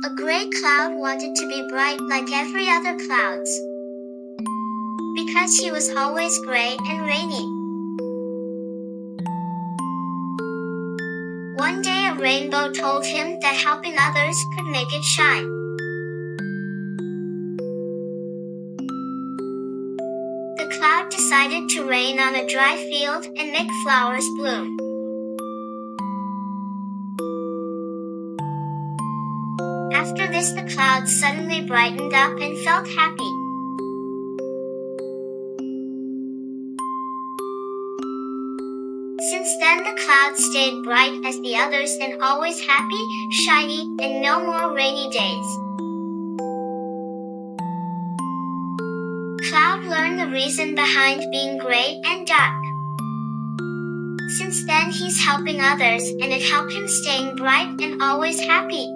A gray cloud wanted to be bright like every other clouds, because he was always gray and rainy. One day a rainbow told him that helping others could make it shine. The cloud decided to rain on a dry field and make flowers bloom. After this, the cloud suddenly brightened up and felt happy. Since then the cloud stayed bright as the others and always happy, shiny, and no more rainy days. Cloud learned the reason behind being gray and dark. Since then he's helping others and it helped him staying bright and always happy.